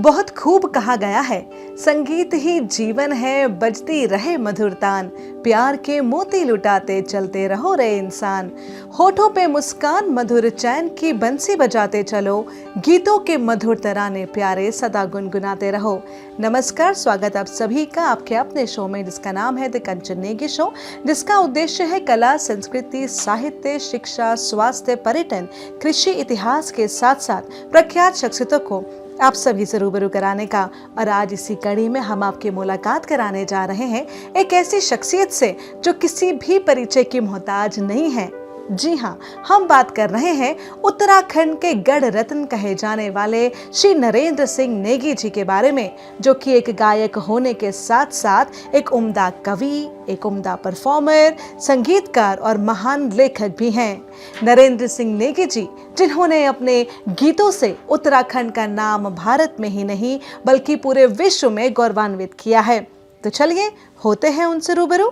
बहुत खूब कहा गया है, संगीत ही जीवन है, बजती रहे मधुर तान, प्यार के मोती लुटाते चलते रहो रे इंसान। होठों पे मुस्कान, मधुर चैन की बंसी बजाते चलो, गीतों के मधुर तराने प्यारे सदा गुनगुनाते रहो। नमस्कार, स्वागत आप सभी का आपके अपने शो में, जिसका नाम है द कंचन नेगी शो, जिसका उद्देश्य है कला, संस्कृति, साहित्य, शिक्षा, स्वास्थ्य, पर्यटन, कृषि, इतिहास के साथ साथ प्रख्यात शख्सियतों को आप सभी से रूबरू कराने का। और आज इसी कड़ी में हम आपकी मुलाकात कराने जा रहे हैं एक ऐसी शख्सियत से जो किसी भी परिचय की मोहताज नहीं है। जी हाँ, हम बात कर रहे हैं उत्तराखंड के गढ़ रत्न कहे जाने वाले श्री नरेंद्र सिंह नेगी जी के बारे में, जो कि एक गायक होने के साथ साथ एक उम्दा कवि, एक उम्दा परफॉर्मर, संगीतकार और महान लेखक भी हैं। नरेंद्र सिंह नेगी जी, जिन्होंने अपने गीतों से उत्तराखंड का नाम भारत में ही नहीं बल्कि पूरे विश्व में गौरवान्वित किया है। तो चलिए होते हैं उनसे रूबरू।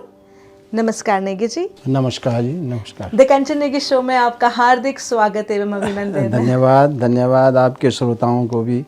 नमस्कार नेगी जी। नमस्कार जी, नमस्कार। द कंचन नेगी शो में आपका हार्दिक स्वागत एवं अभिनंदन। धन्यवाद आपके श्रोताओं को भी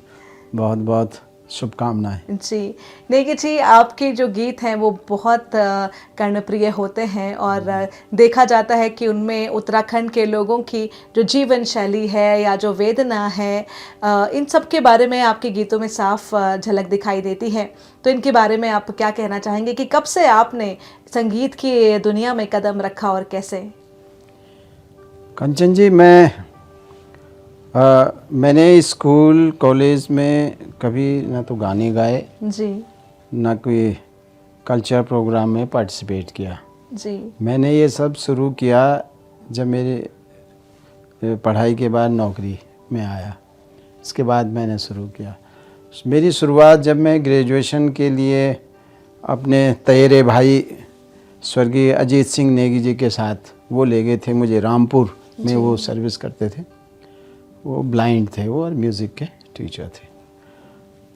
बहुत बहुत शुभकामनाएं। जी नेगी जी, आपके जो गीत हैं वो बहुत कर्णप्रिय होते हैं और देखा जाता है कि उनमें उत्तराखंड के लोगों की जो जीवन शैली है या जो वेदना है, इन सब के बारे में आपके गीतों में साफ झलक दिखाई देती है। तो इनके बारे में आप क्या कहना चाहेंगे कि कब से आपने संगीत की दुनिया में कदम रखा और कैसे? कंचन जी, मैंने स्कूल कॉलेज में कभी ना तो गाने गाए जी, ना कोई कल्चर प्रोग्राम में पार्टिसिपेट किया जी। मैंने ये सब शुरू किया जब मेरे पढ़ाई के बाद नौकरी में आया। इसके बाद मैंने शुरू किया। मेरी शुरुआत जब मैं ग्रेजुएशन के लिए अपने तैरे भाई स्वर्गीय अजीत सिंह नेगी जी के साथ वो ले गए थे मुझे रामपुर में। वो सर्विस करते थे, वो ब्लाइंड थे वो और म्यूज़िक के टीचर थे।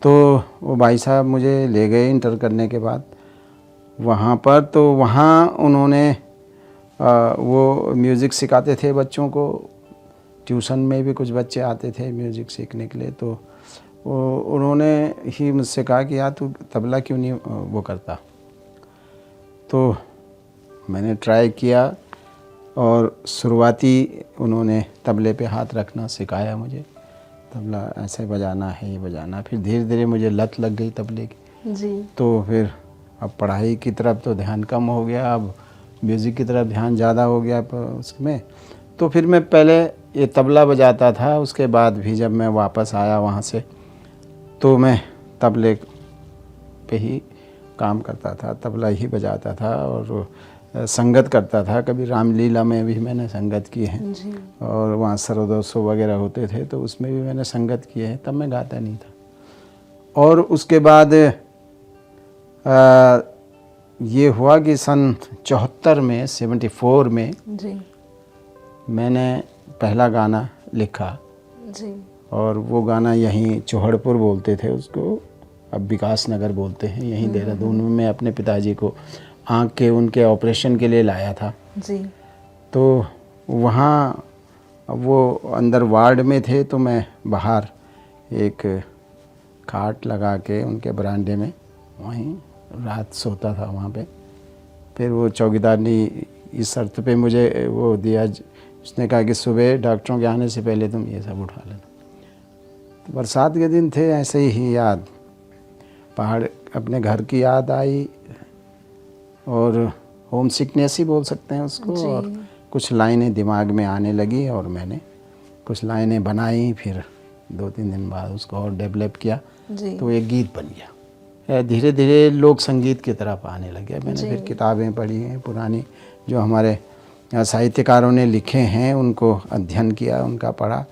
तो वो भाई साहब मुझे ले गए इंटर करने के बाद वहाँ पर। तो वहाँ उन्होंने वो म्यूज़िक सिखाते थे बच्चों को। ट्यूशन में भी कुछ बच्चे आते थे म्यूज़िक सीखने के लिए। तो उन्होंने ही मुझसे कहा कि यार तू तबला क्यों नहीं वो करता। तो मैंने ट्राई किया और शुरुआती उन्होंने तबले पे हाथ रखना सिखाया मुझे। तबला ऐसे बजाना है, ये बजाना। फिर धीरे धीरे मुझे लत लग गई तबले की जी। तो फिर अब पढ़ाई की तरफ तो ध्यान कम हो गया, अब म्यूज़िक की तरफ ध्यान ज़्यादा हो गया उसमें। तो फिर मैं पहले ये तबला बजाता था, उसके बाद भी जब मैं वापस आया वहाँ से तो मैं तबले पे ही काम करता था, तबला ही बजाता था और संगत करता था। कभी रामलीला में भी मैंने संगत की है और वहाँ सर्वदोत्सव वगैरह होते थे तो उसमें भी मैंने संगत की है। तब मैं गाता नहीं था। और उसके बाद ये हुआ कि सन 74 में 74 में जी, मैंने पहला गाना लिखा जी। और वो गाना यहीं चौहड़पुर बोलते थे उसको, अब विकास नगर बोलते हैं, यहीं देहरादून में। मैं अपने पिताजी को आँख के उनके ऑपरेशन के लिए लाया था जी। तो वहाँ वो अंदर वार्ड में थे तो मैं बाहर एक खाट लगा के उनके बरामदे में वहीं रात सोता था वहाँ पे। फिर वो चौकीदार ने इस शर्त पे मुझे वो दिया, उसने कहा कि सुबह डॉक्टरों के आने से पहले तुम ये सब उठा लेना। तो बरसात के दिन थे, ऐसे ही याद पहाड़ अपने घर की याद आई और होम सिकनेस ही बोल सकते हैं उसको। और कुछ लाइनें दिमाग में आने लगी और मैंने कुछ लाइनें बनाई। फिर 2-3 दिन बाद उसको और डेवलप किया तो एक गीत बन गया। धीरे धीरे लोक संगीत की तरफ आने लगे। मैंने फिर किताबें पढ़ी हैं पुरानी जो हमारे साहित्यकारों ने लिखे हैं, उनको अध्ययन किया, उनका पढ़ा।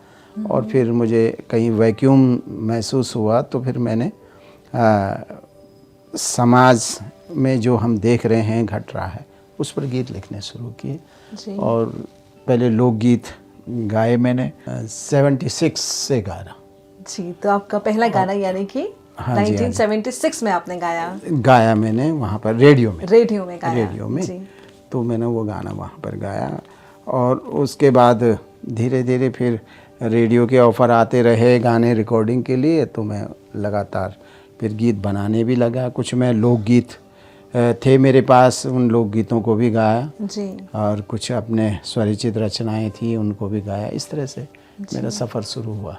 और फिर मुझे कहीं वैक्यूम महसूस हुआ तो फिर मैंने समाज में जो हम देख रहे हैं घट रहा है उस पर गीत लिखने शुरू किए। और पहले लोकगीत गाए मैंने 76 से गाना। जी, तो आपका पहला गाना यानी कि 1976 में आपने गाया मैंने वहाँ पर रेडियो में गाया। रेडियो में तो मैंने वो गाना वहाँ पर गाया। और उसके बाद धीरे धीरे फिर रेडियो के ऑफ़र आते रहे गाने रिकॉर्डिंग के लिए, तो मैं लगातार फिर गीत बनाने भी लगा। कुछ मैं लोकगीत थे मेरे पास, उन लोकगीतों को भी गाया जी। और कुछ अपने स्वरचित रचनाएं थी उनको भी गाया। इस तरह से मेरा सफ़र शुरू हुआ।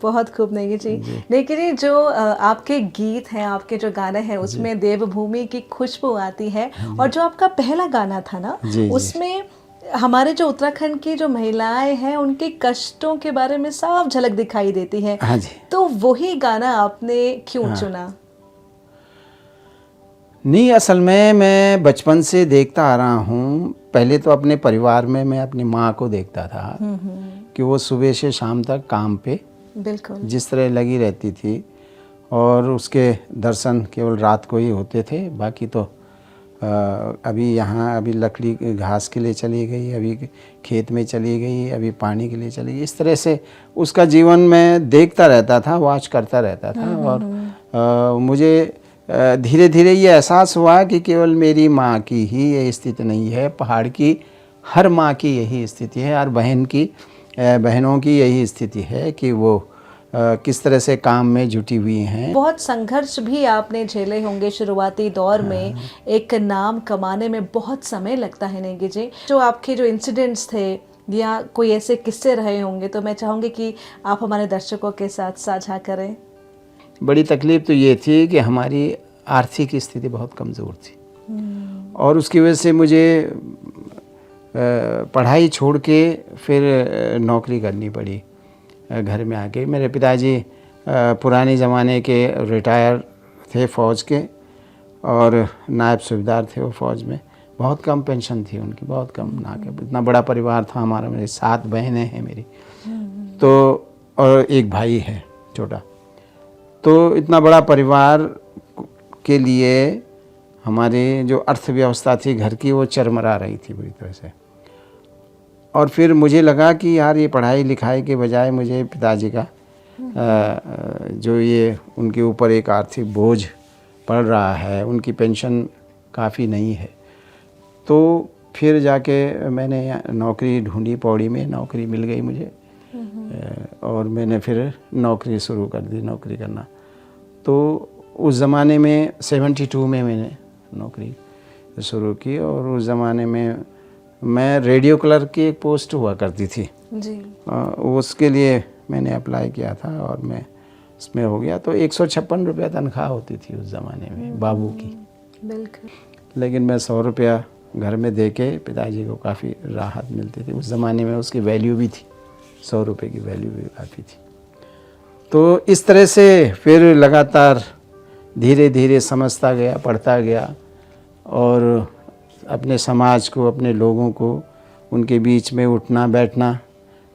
बहुत खूब नेगी जी। नेगी जी, जो आपके गीत हैं, आपके जो गाने हैं, उसमें देवभूमि की खुशबू आती है। और जो आपका पहला गाना था ना, उसमें हमारे जो उत्तराखंड की जो महिलाएं हैं उनके कष्टों के बारे में साफ झलक दिखाई देती है। हाँ जी। तो वही गाना आपने क्यों चुना? नहीं, असल में मैं बचपन से देखता आ रहा हूँ। पहले तो अपने परिवार में मैं अपनी माँ को देखता था कि वो सुबह से शाम तक काम पे बिल्कुल जिस तरह लगी रहती थी, और उसके दर्शन केवल रात को ही होते थे। बाकी तो अभी यहाँ अभी लकड़ी घास के लिए चली गई, अभी खेत में चली गई, अभी पानी के लिए चली गई। इस तरह से उसका जीवन मैं देखता रहता था, वॉच करता रहता था। और मुझे धीरे धीरे ये एहसास हुआ कि केवल मेरी माँ की ही ये स्थिति नहीं है, पहाड़ की हर माँ की यही स्थिति है, हर बहनों की यही स्थिति है कि वो किस तरह से काम में जुटी हुई हैं। बहुत संघर्ष भी आपने झेले होंगे शुरुआती दौर में। एक नाम कमाने में बहुत समय लगता है नेगी जी। जो आपके जो इंसिडेंट्स थे या कोई ऐसे किस्से रहे होंगे, तो मैं चाहूँगी कि आप हमारे दर्शकों के साथ साझा करें। बड़ी तकलीफ़ तो ये थी कि हमारी आर्थिक स्थिति बहुत कमज़ोर थी, और उसकी वजह से मुझे पढ़ाई छोड़ के फिर नौकरी करनी पड़ी। घर में आके मेरे पिताजी पुराने ज़माने के रिटायर थे फ़ौज के, और नायब सूबेदार थे वो फ़ौज में। बहुत कम पेंशन थी उनकी, बहुत कम। ना के इतना बड़ा परिवार था हमारा, मेरे 7 बहनें हैं मेरी, तो और एक भाई है छोटा। तो इतना बड़ा परिवार के लिए हमारी जो अर्थव्यवस्था थी घर की, वो चरमरा रही थी बुरी तरह से। और फिर मुझे लगा कि यार ये पढ़ाई लिखाई के बजाय मुझे पिताजी का जो ये उनके ऊपर एक आर्थिक बोझ पड़ रहा है, उनकी पेंशन काफ़ी नहीं है। तो फिर जाके मैंने नौकरी ढूंढी, पौड़ी में नौकरी मिल गई मुझे, और मैंने फिर नौकरी शुरू कर दी, नौकरी करना। तो उस ज़माने में 72 में मैंने नौकरी शुरू की, और उस ज़माने में मैं रेडियो क्लर्क की एक पोस्ट हुआ करती थी जी। उसके लिए मैंने अप्लाई किया था, और मैं उसमें हो गया। तो 156 रुपया तनख्वाह होती थी उस ज़माने में बाबू की। बिल्कुल। लेकिन मैं 100 रुपया घर में दे के पिताजी को काफ़ी राहत मिलती थी। उस ज़माने में उसकी वैल्यू भी थी, 100 रुपये की वैल्यू भी काफ़ी थी। तो इस तरह से फिर लगातार धीरे धीरे समझता गया, पढ़ता गया, और अपने समाज को, अपने लोगों को, उनके बीच में उठना बैठना,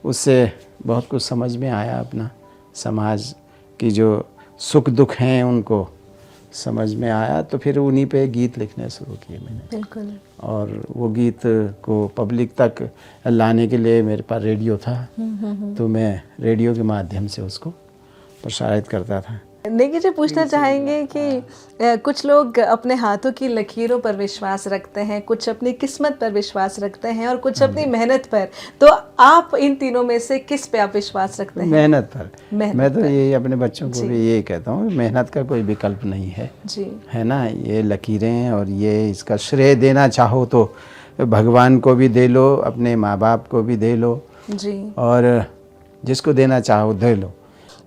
उससे बहुत कुछ समझ में आया। अपना समाज की जो सुख दुख हैं उनको समझ में आया। तो फिर उन्हीं पे गीत लिखने शुरू किए मैंने। बिल्कुल। और वो गीत को पब्लिक तक लाने के लिए मेरे पास रेडियो था, तो मैं रेडियो के माध्यम से उसको प्रसारित करता था। नेगी जी, पूछना चाहेंगे कि कुछ लोग अपने हाथों की लकीरों पर विश्वास रखते हैं, कुछ अपनी किस्मत पर विश्वास रखते हैं, और कुछ अपनी मेहनत पर। तो आप इन तीनों में से किस पे आप विश्वास रखते हैं? मेहनत पर। मैं तो यही अपने बच्चों को भी यही कहता हूँ, मेहनत का कोई विकल्प नहीं है जी। है ना। ये लकीरें और ये इसका श्रेय देना चाहो तो भगवान को भी दे लो, अपने माँ बाप को भी दे लो जी, और जिसको देना चाहो दे लो।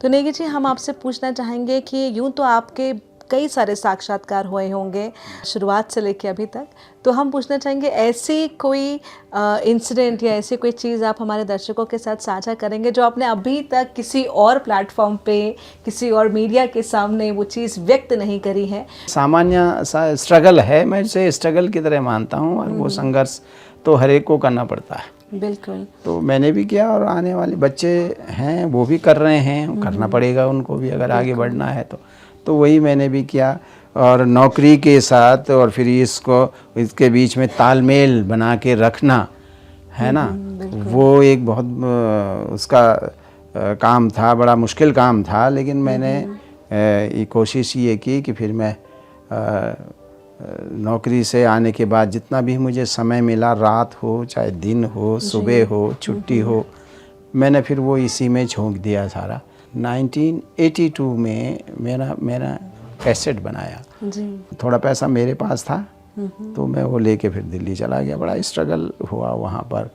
तो नेगी जी, हम आपसे पूछना चाहेंगे कि यूं तो आपके कई सारे साक्षात्कार हुए होंगे शुरुआत से लेकर अभी तक, तो हम पूछना चाहेंगे ऐसी कोई इंसिडेंट या ऐसी कोई चीज़ आप हमारे दर्शकों के साथ साझा करेंगे जो आपने अभी तक किसी और प्लेटफॉर्म पे, किसी और मीडिया के सामने वो चीज़ व्यक्त नहीं करी है? सामान्य सा स्ट्रगल है, मैं इसे स्ट्रगल की तरह मानता हूँ, और वो संघर्ष तो हर एक को करना पड़ता है। बिल्कुल। तो मैंने भी किया, और आने वाले बच्चे हैं वो भी कर रहे हैं, करना पड़ेगा उनको भी अगर आगे बढ़ना है तो वही मैंने भी किया। और नौकरी के साथ और फिर इसके बीच में तालमेल बना के रखना है ना, वो एक बहुत उसका काम था, बड़ा मुश्किल काम था। लेकिन मैंने ये कोशिश ये की कि फिर मैं नौकरी से आने के बाद जितना भी मुझे समय मिला, रात हो चाहे दिन हो, सुबह हो छुट्टी हो, मैंने फिर वो इसी में झोंक दिया सारा। 1982 में मेरा कैसेट बनाया। जी। थोड़ा पैसा मेरे पास था तो मैं वो लेके फिर दिल्ली चला गया। बड़ा स्ट्रगल हुआ वहाँ पर,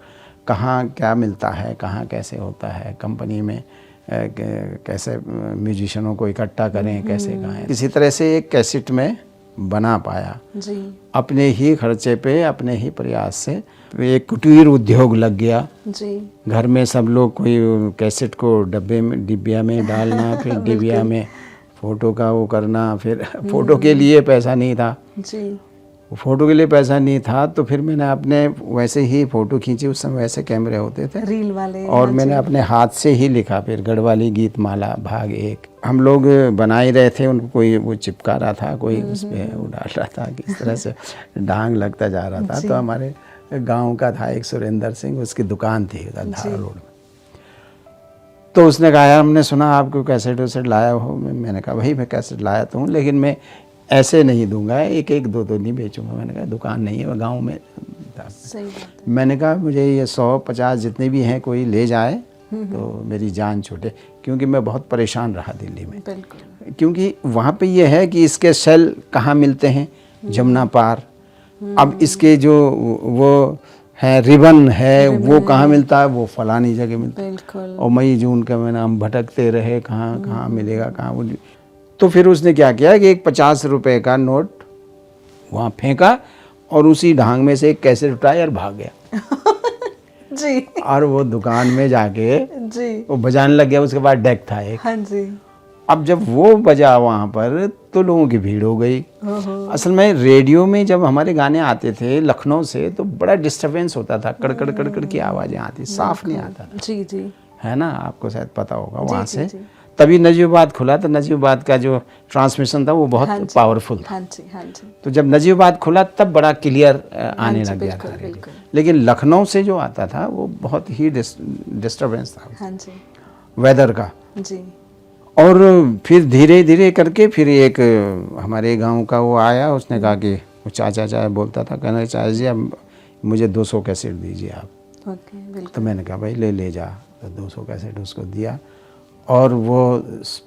कहाँ क्या मिलता है, कहाँ कैसे होता है, कंपनी में कैसे म्यूजिशनों को इकट्ठा करें, कैसे गाएं। किसी तरह से एक कैसेट में बना पाया जी। अपने ही खर्चे पे, अपने ही प्रयास से। एक कुटीर उद्योग लग गया जी। घर में। सब लोग कोई कैसेट को डिब्बिया में डालना, फिर डिब्बिया में फ़ोटो का वो करना, फिर फ़ोटो के लिए पैसा नहीं था। जी। फ़ोटो के लिए पैसा नहीं था तो फिर मैंने अपने वैसे ही फ़ोटो खींची। उस समय वैसे कैमरे होते थे, रील वाले। और मैंने अपने हाथ से ही लिखा। फिर गढ़वाली गीत माला भाग 1 हम लोग बना ही रहे थे, उनको कोई वो चिपका रहा था, कोई उस पर वो डाल रहा था, किस तरह से ढांग लगता जा रहा था। तो हमारे गांव का था एक सुरेंद्र सिंह, उसकी दुकान थी उधर धारा रोड में। तो उसने कहा यार हमने सुना आपको कैसेट वैसेट लाया हो। मैंने कहा भाई मैं कैसेट लाया तो हूँ, लेकिन मैं ऐसे नहीं दूंगा, एक एक दो नहीं बेचूंगा। मैंने कहा दुकान नहीं है, गांव में था। सही बात है। मैंने कहा मुझे ये 100-50 जितने भी हैं कोई ले जाए तो मेरी जान छूटे, क्योंकि मैं बहुत परेशान रहा दिल्ली में। बिल्कुल। क्योंकि वहाँ पे ये है कि इसके सेल कहाँ मिलते हैं, जमुना पार। अब इसके जो वो है रिबन है वो कहाँ मिलता है, वो फलानी जगह मिलता है। बिल्कुल। और मई जून का महीना हम भटकते रहे, कहाँ कहाँ मिलेगा, कहाँ वो। तो फिर उसने क्या किया कि एक 50 रुपए का नोट वहाँ फेंका और उसी ढांग में से एक कैसेट उठाया और भाग गया। जी। और वो दुकान में जाके जी। वो बजाने लग गया। उसके बाद डेक था एक। हाँ जी। अब जब वो बजा वहाँ पर तो लोगों की भीड़ हो गई। असल में रेडियो में जब हमारे गाने आते थे लखनऊ से तो बड़ा डिस्टरबेंस होता था, कड़कड़ कड़कड़ की आवाज़ें आती, साफ नहीं आता था। जी जी। है ना, आपको शायद पता होगा वहाँ जी, से। जी। तभी नजीबाबाद खुला तो नजीबाबाद का जो ट्रांसमिशन था वो बहुत पावरफुल था। हाँ जी। हाँ जी। तो जब नजीबाबाद खुला तब बड़ा क्लियर आने लग गया था रेडियो। लेकिन लखनऊ से जो आता था वो बहुत ही डिस्टरबेंस था। हाँ जी। वेदर का। जी। और फिर धीरे धीरे करके फिर एक हमारे गांव का वो आया, उसने कहा कि वो चाचा बोलता था, कहना चाचा जी अब मुझे 200 कैसेट दीजिए आप। ओके, बिल्कुल। तो मैंने कहा भाई ले जा। तो 200 कैसेट उसको दिया और वो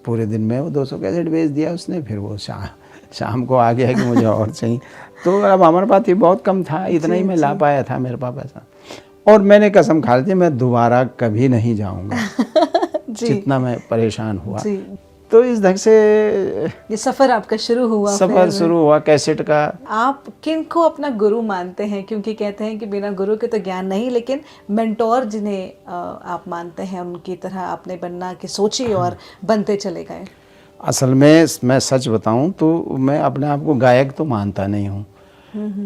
पूरे दिन में वो 200 कैसेट बेच दिया उसने। फिर वो शाम को आ गया कि मुझे और चाहिए। तो अब हमारे पास ये बहुत कम था, इतना ही मैं ला पाया था मेरे पास पैसा। और मैंने कसम खा ली थी मैं दोबारा कभी नहीं जाऊंगा। जितना मैं परेशान हुआ। तो इस ढंग से ये सफ़र आपका शुरू हुआ कैसेट का। आप किन को अपना गुरु मानते हैं? क्योंकि कहते हैं कि बिना गुरु के तो ज्ञान नहीं, लेकिन मेंटोर जिन्हें आप मानते हैं उनकी तरह आपने बनना की सोची और बनते चले गए। असल में मैं सच बताऊं तो मैं अपने आप को गायक तो मानता नहीं हूं।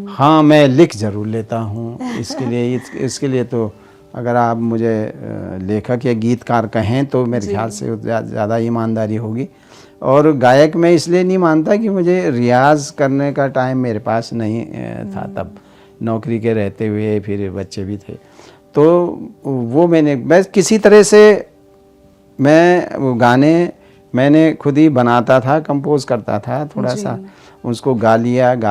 हाँ, मैं लिख जरूर लेता हूं। इसके लिए तो अगर आप मुझे लेखक या गीतकार कहें तो मेरे ख्याल से ज़्यादा ईमानदारी होगी। और गायक मैं इसलिए नहीं मानता कि मुझे रियाज़ करने का टाइम मेरे पास नहीं था तब, नौकरी के रहते हुए, फिर बच्चे भी थे। तो वो मैं किसी तरह से मैं वो गाने मैंने खुद ही बनाता था, कंपोज करता था, थोड़ा सा उसको गा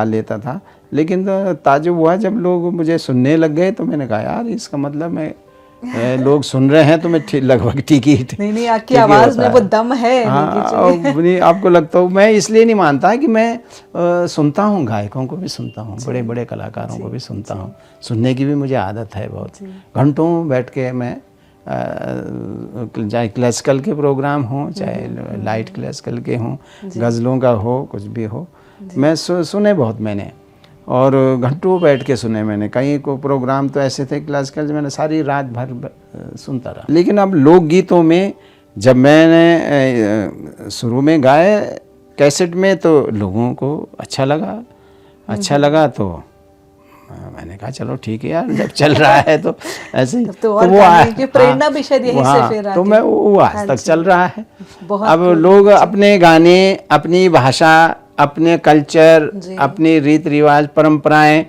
लेता था। लेकिन ताजुब हुआ जब लोग मुझे सुनने लग गए तो मैंने कहा यार इसका मतलब मैं लोग सुन रहे हैं तो मैं लगभग ठीक ही नहीं आपकी आवाज़ में वो दम है। हाँ, आपको लगता हो। मैं इसलिए नहीं मानता कि मैं सुनता हूँ, गायकों को भी सुनता हूँ, बड़े बड़े कलाकारों को भी सुनता हूँ। सुनने की भी मुझे आदत है बहुत। घंटों बैठ के मैं चाहे क्लासिकल के प्रोग्राम हों, चाहे लाइट क्लासिकल के हों, गज़लों का हो, कुछ भी हो, मैं सुने बहुत मैंने। और घंटों बैठ के सुने मैंने। कई को प्रोग्राम तो ऐसे थे क्लासिकल मैंने सारी रात भर सुनता रहा। लेकिन अब लोकगीतों में जब मैंने शुरू में गाए कैसेट में तो लोगों को अच्छा लगा तो मैंने कहा चलो ठीक है यार, जब चल रहा है तो ऐसे ही तो वो प्रेरणा भी शायद यहीं से फिर तो मैं वो आज तक चल रहा है। अब लोग अपने गाने, अपनी भाषा, अपने कल्चर, अपनी रीत रिवाज, परंपराएं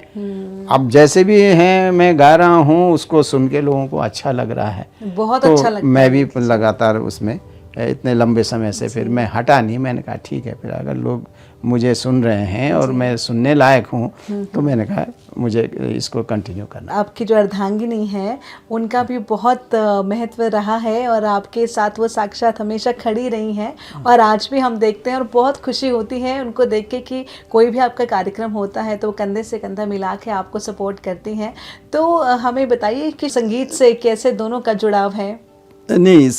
अब जैसे भी हैं मैं गा रहा हूँ, उसको सुन के लोगों को अच्छा लग रहा है। बहुत तो अच्छा लगता मैं भी लगातार उसमें इतने लंबे समय से फिर मैं हटा नहीं। मैंने कहा ठीक है, फिर अगर लोग मुझे सुन रहे हैं और मैं सुनने लायक हूँ, तो मैंने कहा मुझे इसको कंटिन्यू करना। आपकी जो अर्धांगिनी है उनका भी बहुत महत्व रहा है और आपके साथ वो साक्षात हमेशा खड़ी रही हैं और आज भी हम देखते हैं और बहुत खुशी होती है उनको देख के कि कोई भी आपका कार्यक्रम होता है तो वो कंधे से कंधा मिला के आपको सपोर्ट करती हैं। तो हमें बताइए कि संगीत से कैसे दोनों का जुड़ाव है? नहीं,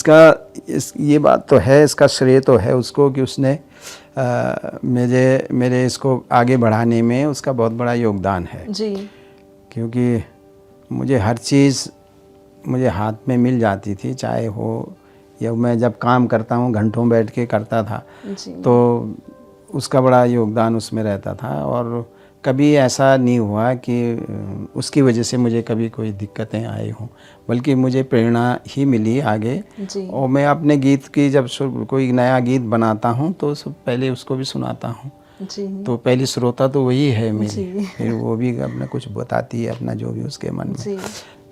ये बात तो है, इसका श्रेय तो है उसको कि उसने मेरे इसको आगे बढ़ाने में उसका बहुत बड़ा योगदान है जी। क्योंकि मुझे हर चीज़ मुझे हाथ में मिल जाती थी, चाहे हो या मैं जब काम करता हूँ घंटों बैठ के करता था जी। तो उसका बड़ा योगदान उसमें रहता था और कभी ऐसा नहीं हुआ कि उसकी वजह से मुझे कभी कोई दिक्कतें आई हों, बल्कि मुझे प्रेरणा ही मिली आगे जी। और मैं अपने गीत की जब कोई नया गीत बनाता हूँ तो पहले उसको भी सुनाता हूँ जी। तो पहली श्रोता तो वही है मेरी, जी। फिर वो भी अपना कुछ बताती है अपना जो भी उसके मन में। जी।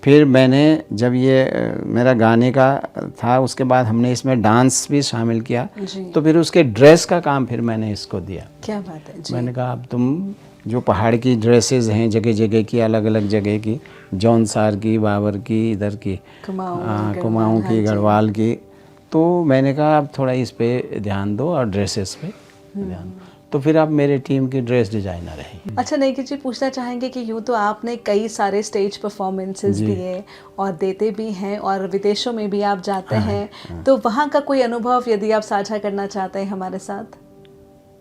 फिर मैंने जब ये मेरा गाने का था उसके बाद हमने इसमें डांस भी शामिल किया जी। तो फिर उसके ड्रेस का काम फिर मैंने इसको दिया। क्या बात है जी। मैंने कहा अब तुम जो पहाड़ की ड्रेसेस हैं जगह जगह की, अलग अलग जगह की, जौनसार की, बाबर की, इधर की, कुमाऊँ की, गढ़वाल की, तो मैंने कहा अब थोड़ा इस पे ध्यान दो और ड्रेसेस पे ध्यान दो। तो फिर आप मेरे टीम की ड्रेस डिजाइनर हैं। अच्छा नेकी जी, पूछना चाहेंगे कि यूँ तो आपने कई सारे स्टेज परफॉर्मेंसेस दिए और देते भी हैं और विदेशों में भी आप जाते हैं, तो वहाँ का कोई अनुभव यदि आप साझा करना चाहते हैं हमारे साथ?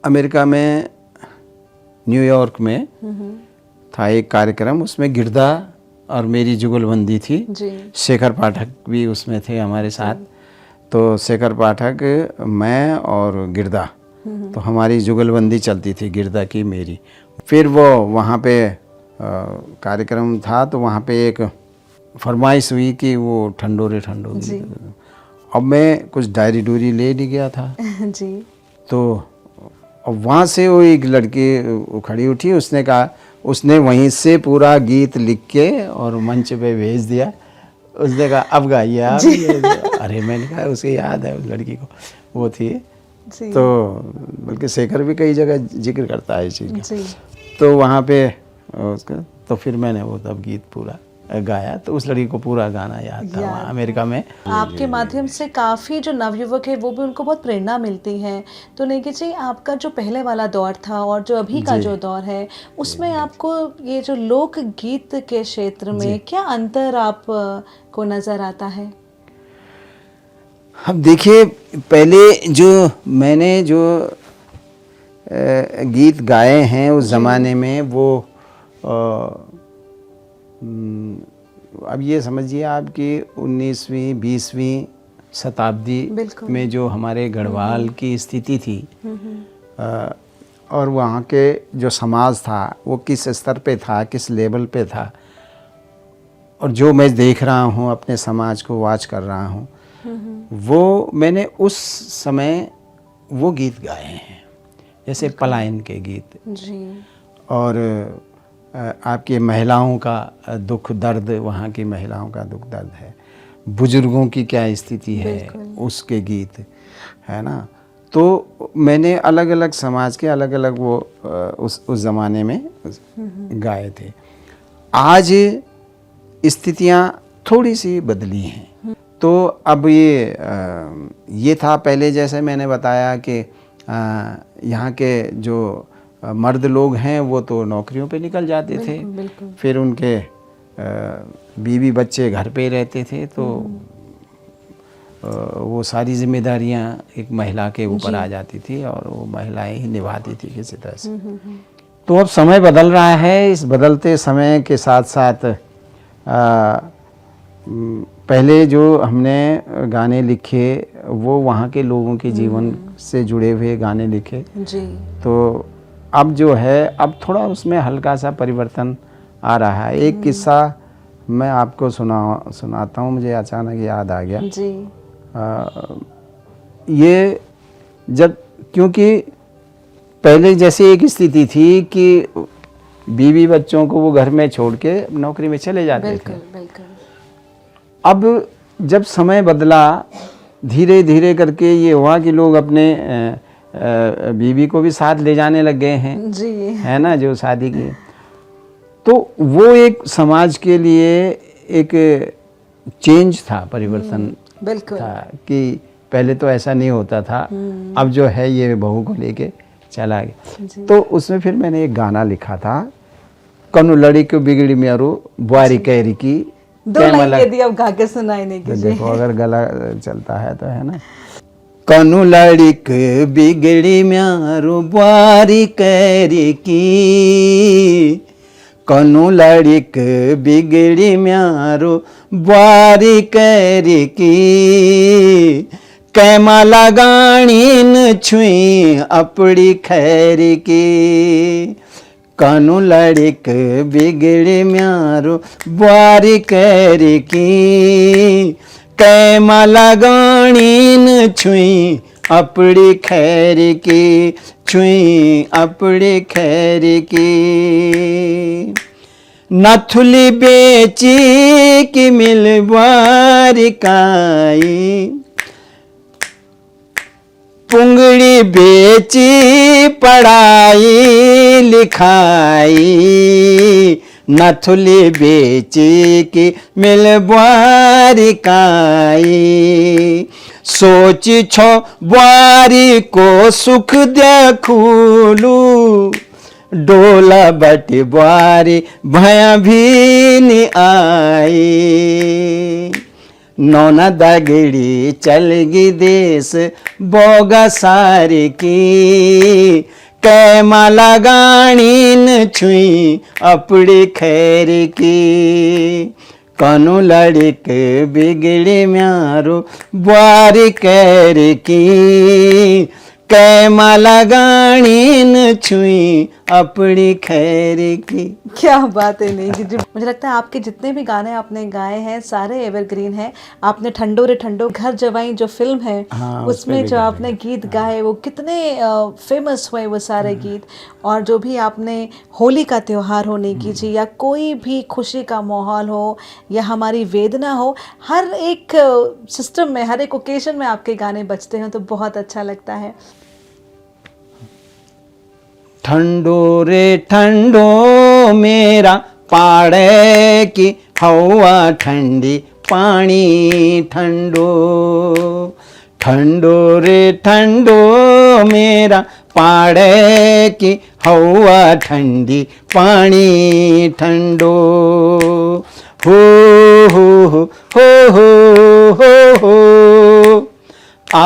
अमेरिका में न्यूयॉर्क में था एक कार्यक्रम, उसमें गिरदा और मेरी जुगलबंदी थी जी। शेखर पाठक भी उसमें थे हमारे साथ। तो शेखर पाठक, मैं और गिरदा, तो हमारी जुगलबंदी चलती थी गिरदा की मेरी। फिर वो वहाँ पे कार्यक्रम था तो वहाँ पे एक फरमाइश हुई कि वो ठंडोरे अब मैं कुछ डायरी डूरी ले गया था जी। तो अब वहाँ से वो एक लड़की खड़ी उठी, उसने कहा, उसने वहीं से पूरा गीत लिख के और मंच पे भेज दिया। उसने कहा अब गाइए आप। अरे मैंने कहा उसे याद है उस लड़की को, वो थी जी। तो बल्कि शेखर भी कई जगह जिक्र करता है इस चीज़ का। जी। तो वहाँ पे उसका तो फिर मैंने वो तब गीत पूरा गाया, तो उस लड़की को पूरा गाना याद था वहाँ अमेरिका में। आपके माध्यम से काफ़ी जो नवयुवक है वो भी उनको बहुत प्रेरणा मिलती है। तो नेकी जी, आपका जो पहले वाला दौर था और जो अभी का जो दौर है उसमें आपको ये जो लोक गीत के क्षेत्र में क्या अंतर आप को नज़र आता है? अब देखिए, पहले जो मैंने जो गीत गाए हैं उस ज़माने में वो अब ये समझिए आपकी 19वीं 20वीं शताब्दी में जो हमारे गढ़वाल की स्थिति थी और वहाँ के जो समाज था वो किस स्तर पे था, किस लेवल पे था, और जो मैं देख रहा हूँ अपने समाज को वॉच कर रहा हूँ, वो मैंने उस समय वो गीत गाए हैं, जैसे पलायन के गीत जी। और आपकी महिलाओं का दुख दर्द, वहाँ की महिलाओं का दुख दर्द है, बुजुर्गों की क्या स्थिति है उसके गीत है ना। तो मैंने अलग अलग समाज के अलग अलग वो उस ज़माने में गाए थे। आज स्थितियाँ थोड़ी सी बदली हैं, तो अब ये था पहले जैसे मैंने बताया कि यहाँ के जो मर्द लोग हैं वो तो नौकरियों पे निकल जाते थे, फिर उनके बीवी बच्चे घर पे रहते थे, तो वो सारी जिम्मेदारियाँ एक महिला के ऊपर आ जाती थी और वो महिलाएं ही निभाती थी किसी तरह से। तो अब समय बदल रहा है, इस बदलते समय के साथ साथ पहले जो हमने गाने लिखे वो वहाँ के लोगों के जीवन से जुड़े हुए गाने लिखे जी। तो अब जो है अब थोड़ा उसमें हल्का सा परिवर्तन आ रहा है। एक किस्सा मैं आपको सुनाता हूँ, मुझे अचानक याद आ गया जी। ये जब, क्योंकि पहले जैसे एक स्थिति थी कि बीवी बच्चों को वो घर में छोड़ के नौकरी में चले जाते थे। अब जब समय बदला, धीरे धीरे करके ये हुआ कि लोग अपने बीवी को भी साथ ले जाने लग गए हैं, जी। है ना, जो शादी की। तो वो एक समाज के लिए एक चेंज था, परिवर्तन बिल्कुल था कि पहले तो ऐसा नहीं होता था, अब जो है ये बहू को लेके चला गया। तो उसमें फिर मैंने एक गाना लिखा था, कनु लड़ी को बिगड़ी म्यारू बुआरी कैरी की। 2 लाइन यदि आप गा के सुनाई नहीं तो कीजिए। देखो अगर गला चलता है तो, है ना। कनु लड़ी के बिगड़ी म्यारू बुआरी कैरी की, कनु लड़ी के बिगड़ी म्यारू बुआरी कैरी की, कैमा लगानी न छुई अपड़ी खैरी की, कनु लड़िक बिगड़ी म्यारू बुआरी कैरी की, कैमा लगानी न छुई अपड़ी खैरी की, छुई अपड़ी खैरी की, नथुली बेची की मिल बुआरी काई, पुंगड़ी बेची पढ़ाई लिखाई, नथुली बेची की मिल बुआरी काई, सोच छो बुआरी को सुख देखूलू, डोला बटी बुआरी भया भी नहीं आई, नौना दागड़ी चलगी देश बोगा सारी की, कैमा लगानी न छुई अपड़ी खैर की, कनु लड़िक बिगड़ी म्यारू बुआरी कैर की, कैमा लगानी न छुई अपनी खैर की। क्या बात है नेगी जी। मुझे लगता है आपके जितने भी गाने आपने गाए हैं सारे एवरग्रीन हैं। आपने ठंडो रे ठंडो, घर जवाई जो फिल्म है, हाँ, उसमें जो आपने गीत गाए वो कितने फेमस हुए वो सारे गीत। और जो भी आपने होली का त्यौहार हो नेगी जी, या कोई भी खुशी का माहौल हो या हमारी वेदना हो, हर एक सिस्टम में, हर एक ओकेजन में आपके गाने बजते हैं तो बहुत अच्छा लगता है। ठंडो रे ठंडो मेरा पाड़े की हवा ठंडी, पानी ठंडो, ठंडो रे ठंडो मेरा पाड़े की हवा ठंडी, पानी ठंडो, हो हो हो हो हो हो, आ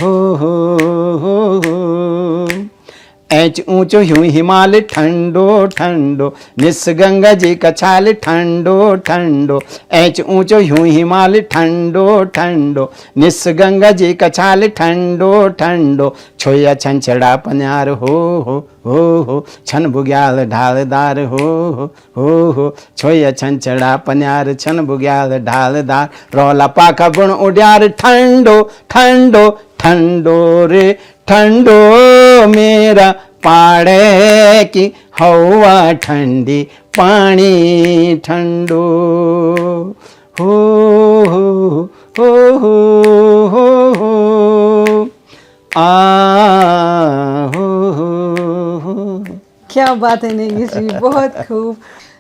हो हो हो, ऐच ऊंचो ह्यूं हिमालय ठंडो ठंडो, निस गंगा जी का छाल ठंडो ठंडो, ऐच ऊंचो ह्यूं हिमालय ठंडो ठंडो, निस गंगा जी का छाल ठंडो ठंडो, छोया छंछड़ा पन्यार हो हो, छन बुग्याल ढालदार हो हो, छोया छंछड़ा पन्यार छन बुग्याल ढालदार, रौला पाखा बुण उड्यार ठंडो ठंडो ठंडो रे ठंडो मेरा पाड़े की हवा ठंडी, पानी ठंडो, हो हो हो हो हो, आ हो हो। क्या बात है नेगी जी, बहुत खूब।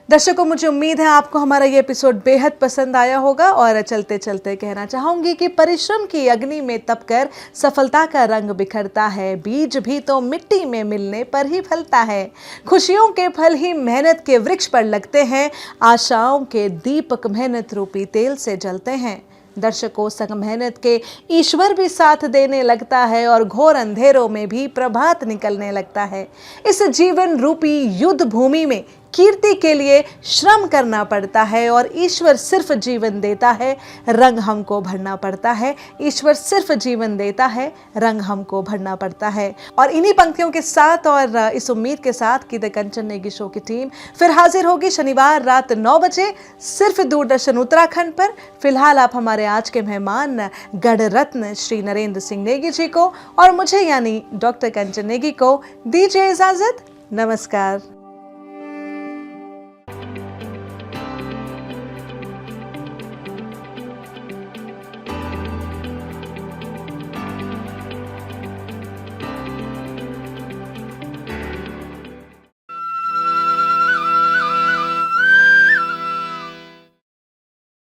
दर्शकों, मुझे उम्मीद है आपको हमारा ये एपिसोड बेहद पसंद आया होगा। और चलते चलते कहना चाहूँगी कि परिश्रम की अग्नि में तपकर सफलता का रंग बिखरता है, बीज भी तो मिट्टी में मिलने पर ही फलता है, खुशियों के फल ही मेहनत के वृक्ष पर लगते हैं, आशाओं के दीपक मेहनत रूपी तेल से जलते हैं। दर्शकों, संग मेहनत के ईश्वर भी साथ देने लगता है और घोर अंधेरों में भी प्रभात निकलने लगता है। इस जीवन रूपी युद्ध भूमि में कीर्ति के लिए श्रम करना पड़ता है और ईश्वर सिर्फ जीवन देता है, रंग हमको भरना पड़ता है। ईश्वर सिर्फ जीवन देता है, रंग हमको भरना पड़ता है। और इन्हीं पंक्तियों के साथ और इस उम्मीद के साथ कि द कंचन नेगी शो की टीम फिर हाजिर होगी शनिवार रात 9 बजे सिर्फ दूरदर्शन उत्तराखंड पर। फिलहाल आप हमारे आज के मेहमान गढ़ रत्न श्री नरेंद्र सिंह नेगी जी को और मुझे यानी डॉक्टर कंचन नेगी को दीजिए इजाजत। नमस्कार।